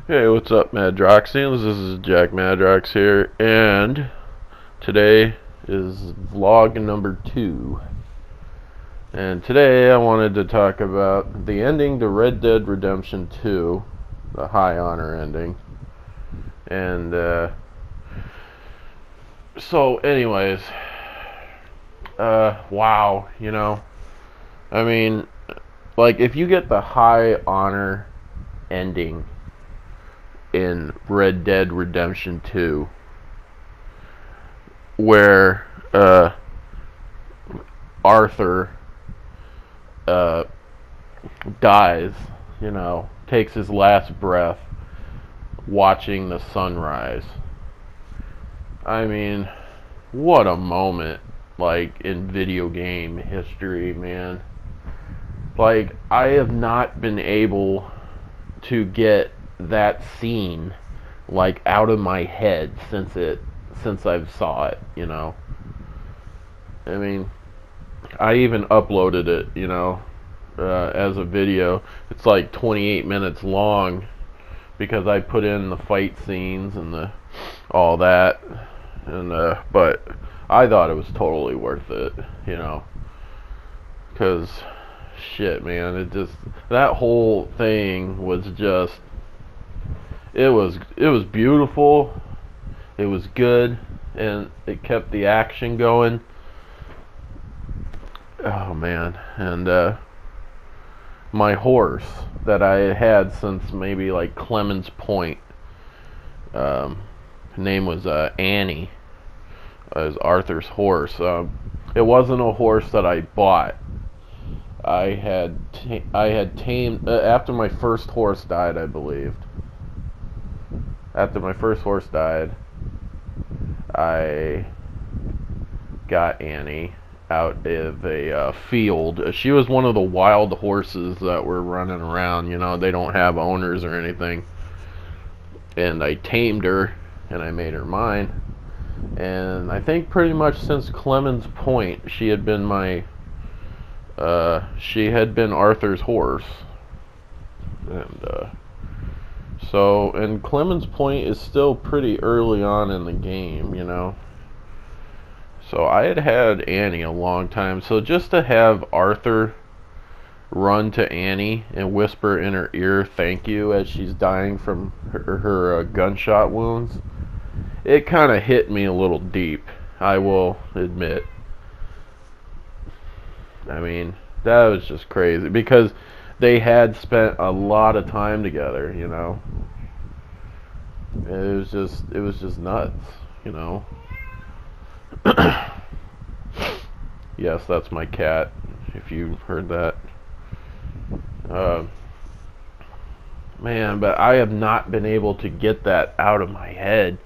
Hey, what's up, Madroxians? This is Jack Madrox here, and today is vlog number 2. And today I wanted to talk about the ending to Red Dead Redemption 2, the High Honor ending. And, so anyways, wow, I mean, like, if you get the High Honor ending in Red Dead Redemption 2, where Arthur dies, takes his last breath watching the sunrise. I mean, what a moment, like, in video game history, man. Like, I have not been able to get that scene, like, out of my head since I've saw it, I mean, I even uploaded it, as a video. It's like 28 minutes long because I put in the fight scenes and all that, and but I thought it was totally worth it, because shit, man, that whole thing was just, it was beautiful, it was good, and it kept the action going. Oh man, and my horse that I had since maybe like Clemens Point, her name was Annie, as Arthur's horse. It wasn't a horse that I bought. I had tamed after my first horse died, I believe. After my first horse died, I got Annie out of a field. She was one of the wild horses that were running around. They don't have owners or anything. And I tamed her, and I made her mine. And I think pretty much since Clemens Point, she had been Arthur's horse. And and Clemens Point is still pretty early on in the game, So I had Annie a long time. So just to have Arthur run to Annie and whisper in her ear "thank you" as she's dying from her gunshot wounds, it kind of hit me a little deep, I will admit. I mean, that was just crazy because they had spent a lot of time together, It was just nuts, Yes, that's my cat, if you heard that. Man, but I have not been able to get that out of my head,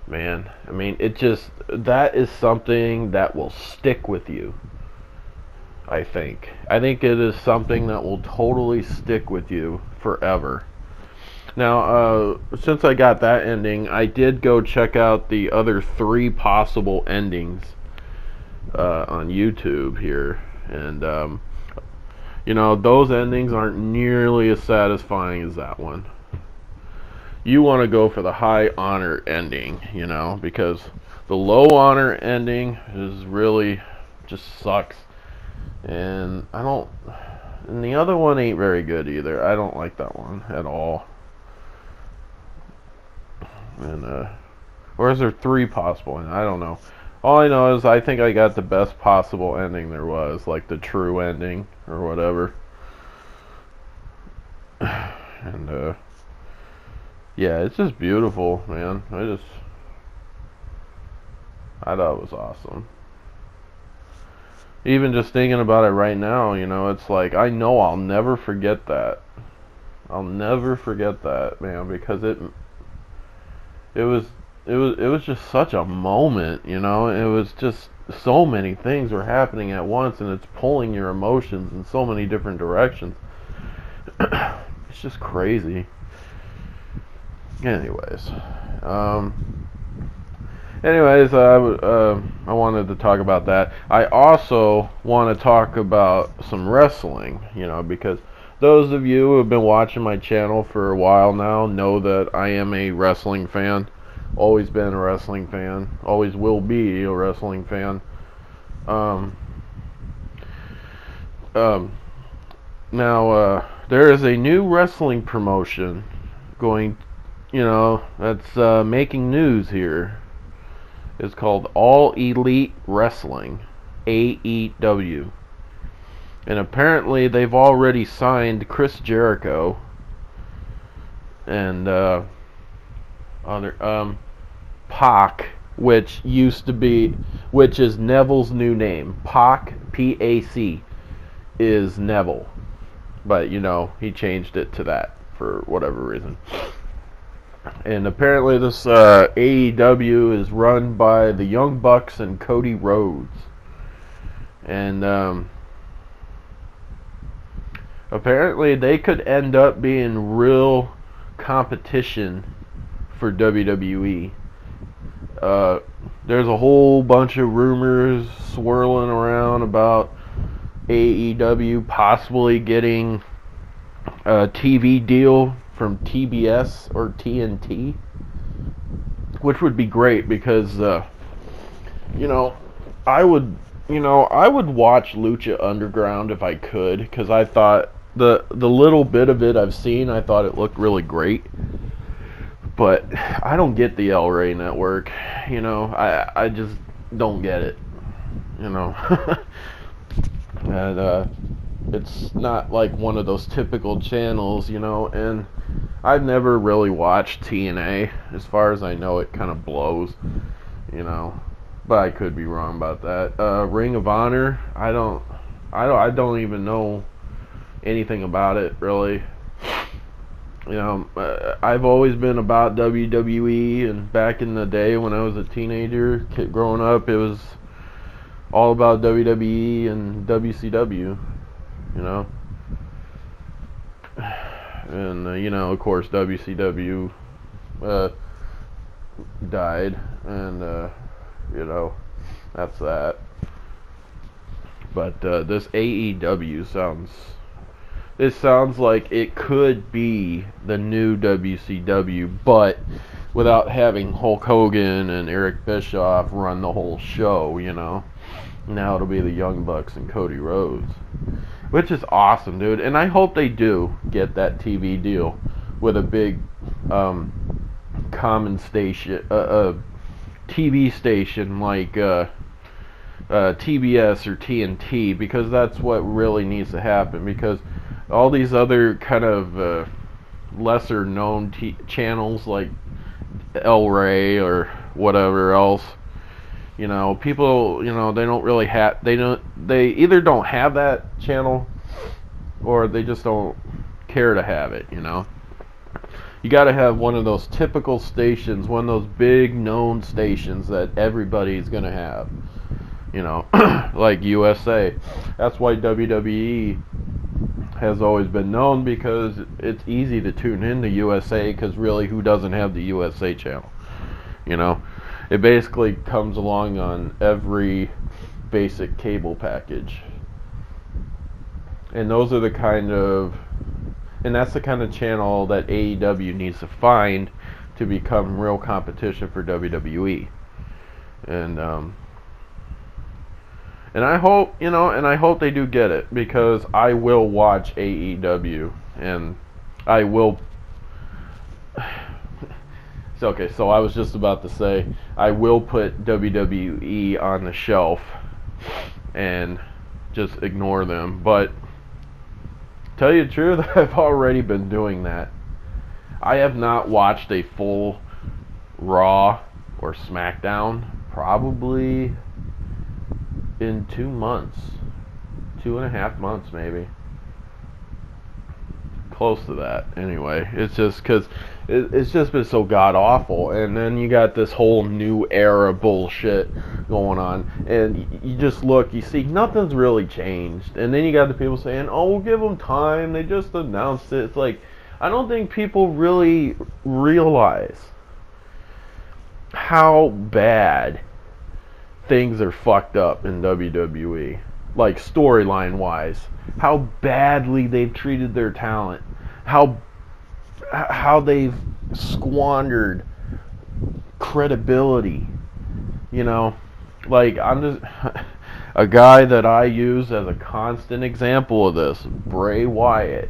man. I mean, that is something that will stick with you, I think. I think it is something that will totally stick with you forever. Now, since I got that ending, I did go check out the other 3 possible endings on YouTube here, and those endings aren't nearly as satisfying as that one. You want to go for the High Honor ending, because the Low Honor ending is really just sucks, and and the other one ain't very good either. I don't like that one at all. And or is there 3 possible? I don't know. All I know is I think I got the best possible ending there was, like the true ending or whatever. And yeah, it's just beautiful, man. I thought it was awesome. Even just thinking about it right now, it's like I know I'll never forget that. I'll never forget that, man, because it was just such a moment, It was just so many things were happening at once, and it's pulling your emotions in so many different directions. It's just crazy. Anyways, I wanted to talk about that. I also want to talk about some wrestling, because those of you who have been watching my channel for a while now know that I am a wrestling fan. Always been a wrestling fan. Always will be a wrestling fan. Now, there is a new wrestling promotion going, that's making news here. It's called All Elite Wrestling, AEW. And apparently they've already signed Chris Jericho and Pac, which is Neville's new name. Pac, P-A-C, is Neville. But, he changed it to that for whatever reason. And apparently this AEW is run by the Young Bucks and Cody Rhodes. And apparently they could end up being real competition for WWE. There's a whole bunch of rumors swirling around about AEW possibly getting a TV deal from TBS or TNT, which would be great because I would watch Lucha Underground if I could, because I thought the little bit of it I've seen, I thought it looked really great. But I don't get the El Rey Network, I just don't get it, and it's not like one of those typical channels, and I've never really watched TNA. As far as I know, it kind of blows, but I could be wrong about that. Ring of Honor, I don't even know anything about it really. I've always been about WWE, and back in the day when I was a teenager, growing up, it was all about WWE and WCW, and of course WCW died, and that's that. But this AEW sounds like it could be the new WCW, but without having Hulk Hogan and Eric Bischoff run the whole show, Now it'll be the Young Bucks and Cody Rhodes, which is awesome, dude. And I hope they do get that TV deal with a big common station, TV station like TBS or TNT, because that's what really needs to happen. Because all these other kind of lesser known channels like El Rey or whatever else, people, they don't really have, they either don't have that channel or they just don't care to have it, You got to have one of those typical stations, one of those big known stations that everybody's going to have, like USA. That's why WWE has always been known, because it's easy to tune into USA, because really, who doesn't have the USA channel, It basically comes along on every basic cable package. And those are that's the kind of channel that AEW needs to find to become real competition for WWE. And I hope, I hope they do get it, because I will watch AEW, and I will. Okay, so I was just about to say, I will put WWE on the shelf and just ignore them. But tell you the truth, I've already been doing that. I have not watched a full Raw or SmackDown probably in 2 months. 2.5 months maybe. Close to that anyway. It's just because it's just been so god awful, and then you got this whole new era bullshit going on, and you just look, you see nothing's really changed, and then you got the people saying, oh, we'll give them time, they just announced it. It's like, I don't think people really realize how bad things are fucked up in WWE, like storyline wise. how badly they've treated their talent, how they've squandered credibility. You know, like I'm just a guy that I use as a constant example of this, Bray Wyatt.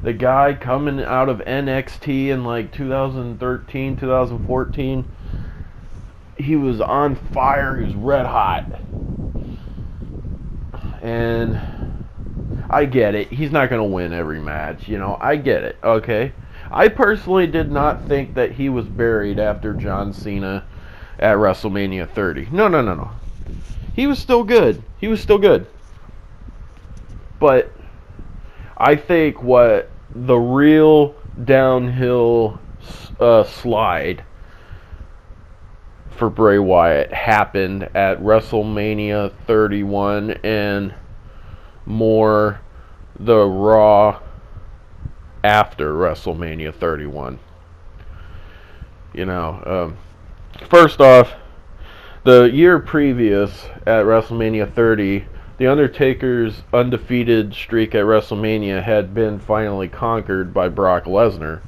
The guy coming out of NXT in like 2013, 2014, he was on fire, he was red hot. And I get it, he's not going to win every match, you know, I get it, okay? I personally did not think that he was buried after John Cena at WrestleMania 30. No. He was still good. He was still good. But I think what the real downhill slide for Bray Wyatt happened at WrestleMania 31 and more the Raw after WrestleMania 31. You know, first off, the year previous at WrestleMania 30, The Undertaker's undefeated streak at WrestleMania had been finally conquered by Brock Lesnar.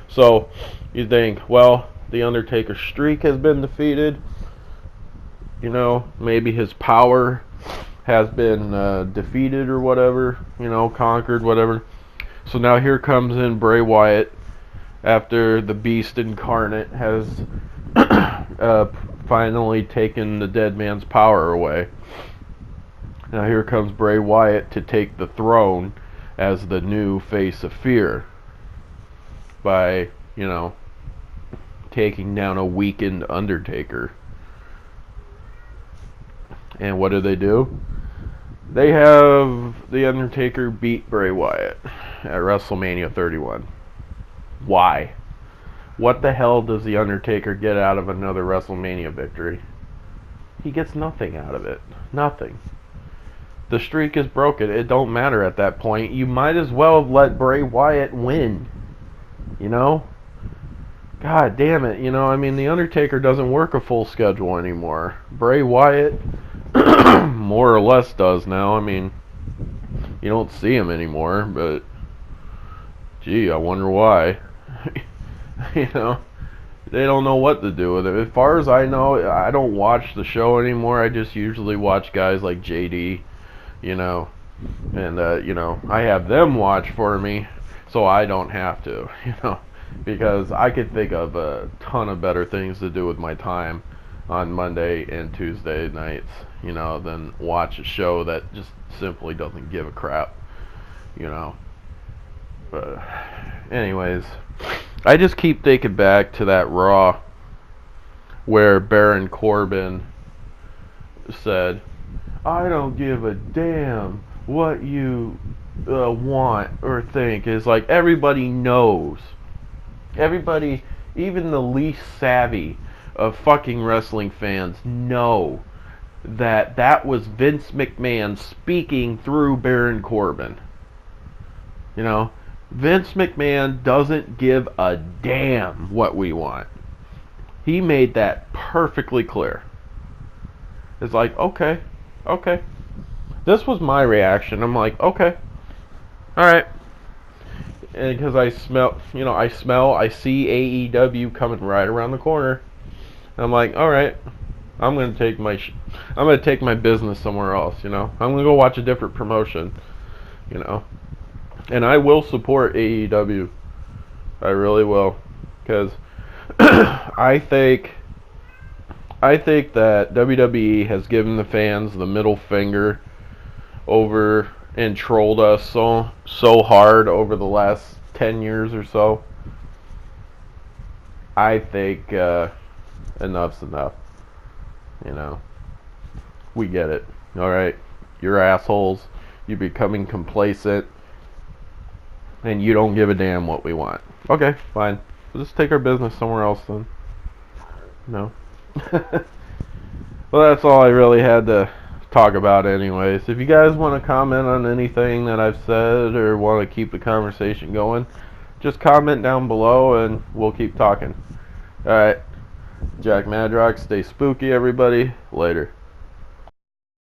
So you think, well, The Undertaker's streak has been defeated. You know, maybe his power has been defeated or whatever, you know, conquered, whatever. So now here comes in Bray Wyatt after the Beast Incarnate has finally taken the dead man's power away. Now here comes Bray Wyatt to take the throne as the new face of fear by, you know, taking down a weakened Undertaker. And what do? They have The Undertaker beat Bray Wyatt at WrestleMania 31. Why? What the hell does The Undertaker get out of another WrestleMania victory? He gets nothing out of it. Nothing. The streak is broken. It don't matter at that point. You might as well have let Bray Wyatt win. You know? God damn it. You know, I mean, The Undertaker doesn't work a full schedule anymore. Bray Wyatt more or less does now. I mean, you don't see him anymore, but gee, I wonder why. You know, they don't know what to do with it. As far as I know, I don't watch the show anymore. I just usually watch guys like JD, you know, and you know, I have them watch for me so I don't have to, you know, because I could think of a ton of better things to do with my time on Monday and Tuesday nights, you know, than watch a show that just simply doesn't give a crap, you know. But anyways, I just keep thinking back to that Raw where Baron Corbin said, I don't give a damn what you want or think. It's like everybody knows. Everybody, even the least savvy of fucking wrestling fans, know that that was Vince McMahon speaking through Baron Corbin. You know, Vince McMahon doesn't give a damn what we want. He made that perfectly clear. It's like, okay. This was my reaction. I'm like, okay, alright. And because I see AEW coming right around the corner. I'm like, alright, I'm gonna take my business somewhere else, you know. I'm gonna go watch a different promotion, you know. And I will support AEW. I really will, because I think that WWE has given the fans the middle finger over and trolled us so hard over the last 10 years or so. I think enough's enough. You know, we get it. All right, you're assholes. You're becoming complacent, and you don't give a damn what we want. Okay, fine. We'll just take our business somewhere else then. No. Well, that's all I really had to talk about anyways. If you guys want to comment on anything that I've said or want to keep the conversation going, just comment down below and we'll keep talking. Alright, Jack Madrox, stay spooky everybody. Later.